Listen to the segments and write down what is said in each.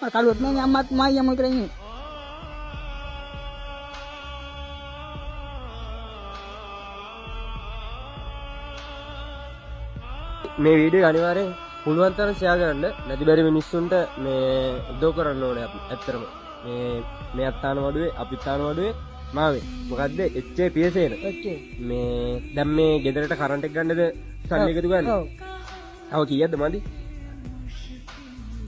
මට කලුවත් නෑ අම්මත් මායි අම්මයි විතරයි ඉන්නේ. මේ වීඩියෝ අනිවාර්යෙන් පුළුවන් තරම් ෂෙයා කරන්න. නැති බැරි මිනිස්සුන්ට මේ උදව් කරන්න ඕනේ අපි. ඇත්තටම මේ අත්තාන වඩුවේ අපිත්තාන වඩුවේ මාවේ මොකද්ද එච්චේ පියසේන මේ දැන් මේ ගෙදරට කරන්ට් එක ගන්නද සල්ලි එකතු ගන්න. ඔව් කීයක්ද මදි?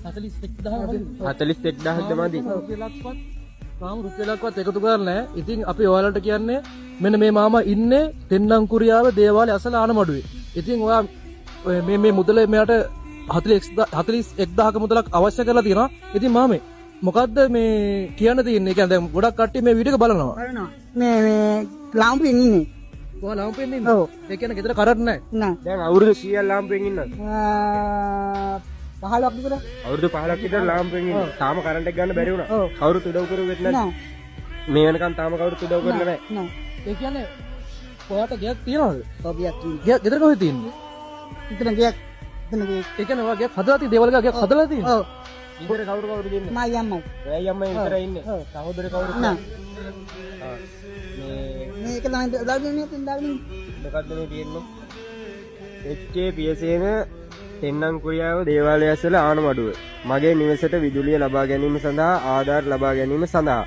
41000ද මදි. රුපියලක්වත් එකතු කරන්නේ නැහැ. ඉතින් අපි ඔයාලට කියන්නේ මෙන්න මේ මාමා ඉන්නේ තෙන්නංකුරියාව දේවාලේ අසල ආනමඩුවේ. ඉතින් ඔයා මේ මුදල මෙයාට 41000ක මුදලක් අවශ්‍ය කරලා තියෙනවා. ඉතින් මාමේ මොකද්ද මේ කියන්න තියෙන්නේ? ඒ කියන්නේ දැන් ගොඩක් කට්ටිය මේ වීඩියෝ එක බලනවා. මේ ලාම්පුවෙන් ඉන්නේ. ඔයා ලාම්පුවෙන් ඉන්නේ? ඔව්. ඒ කියන්නේ ගෙදර කරන්ට් නැහැ. නෑ. දැන් අවුරුදු 100ක් ලාම්පුවෙන් ඉන්නවද? 15ක් විතර. අවුරුදු 15ක් විතර ලාම්පුවෙන් ඉන්න. තාම කරන්ට් එක ගන්න බැරි වුණා. කවුරුත් උදව් කරුවෙත් නැහැ. මේ වෙනකන් තාම කවුරුත් උදව් කරලා නැහැ. නෑ. ඒ කියන්නේ ඔයාට ගයක් තියනවද? ඔව් ගියක් තියෙනවා. ගෙදර කොහෙද තියෙන්නේ? ඉතින් ගියක් එතන ගියක්. ඒ කියන්නේ ඔයා ගයක් හදලා තියෙන දේවල් ගයක් හදලා තියෙන්නේ? ඔව්. ඉතින් කවුරු ඉන්නේ? මායි අම්මයි. ඔයයි අම්මයි විතරයි ඉන්නේ. සහෝදර කවුරුත් නෑ. මේ මේක තමයි දාගෙන ඉන්නේ. මොකද්ද මේ තියෙන්නේ? එච්චේ පියසේන තෙන්නංකුරියාව දේවාලය ඇසල ආනමඩුව. මගේ නිවසට විදුලිය ලබා ගැනීම සඳහා ආධාර ලබා ගැනීම සඳහා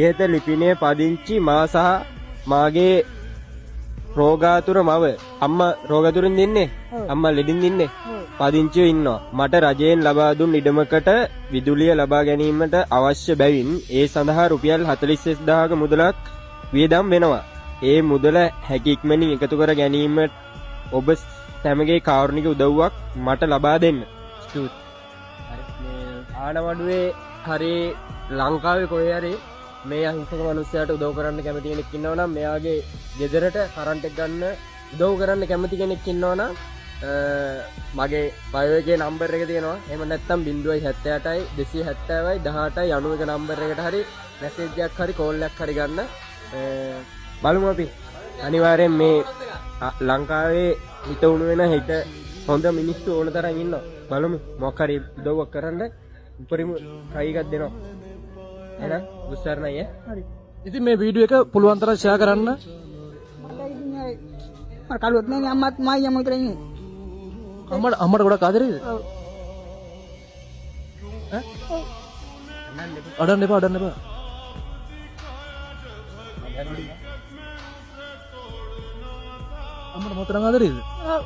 ඉහත ලිපිනයේ පදිංචි මා සහ මාගේ රෝගාතුර මව අම්මා රෝගාතුරින් දින්නේ අම්මා ලෙඩින් දින්නේ පදිංචිව ඉන්නවා. මට රජයෙන් ලබා දුන් ඉඩමකට විදුලිය ලබා ගැනීමට අවශ්‍ය බැවින් ඒ සඳහා රුපියල් 41000ක මුදලක් වියදම් වෙනවා. ඒ මුදල හැකි ඉක්මනින් එකතු කර ගැනීමට ඔබ සැමගේ කාරුණික උදව්වක් මට ලබා දෙන්න. ස්තුතියි. ආනමඩුවේ හරි ලංකාවේ කොහේ හරි මේ අහිංසක මිනිස්සයාට උදව් කරන්න කැමති කෙනෙක් ඉන්නවා නම් මෙයාගේ ගෙදරට කරන්ට් එක ගන්න උදව් කරන්න කැමති කෙනෙක් ඉන්නවා නම් මගේ බයෝ එකේ නම්බර් එක තියෙනවා. එහෙම නැත්නම් 078යි 270යි 18යි 91 නම්බර් එකට හරි මැසේජ් එකක් හරි කෝල් එකක් හරි ගන්න. බලමු අපි. අනිවාර්යෙන් මේ ලංකාවේ හිත උණු වෙන හිත හොඳ මිනිස්සු ඕන තරම් ඉන්නවා. බලමු මොකක් හරි උදව්වක් කරන්න උපරිම try එකක් දෙනවා. එහෙනම් බුස්සර්ණයි ඈ. හරි. ඉතින් මේ වීඩියෝ එක පුළුවන් තරම් ෂෙයා කරන්න. මට කලුවත් නෑ අම්මත් මායි අම්මයි විතරයි ඉන්නේ. අම්මට ගොඩක් ආදරේද? ඔව්. ඈ? අඩන්න එපා. අම්මට මොතරම් ආදරේද? ඔව්.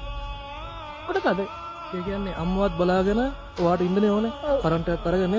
ගොඩක් ආදරේ. ඒ කියන්නේ අම්මවත් බලාගෙන ඔයාට ඉන්නනේ ඕනේ. කරන්ට් එකක් අරගෙන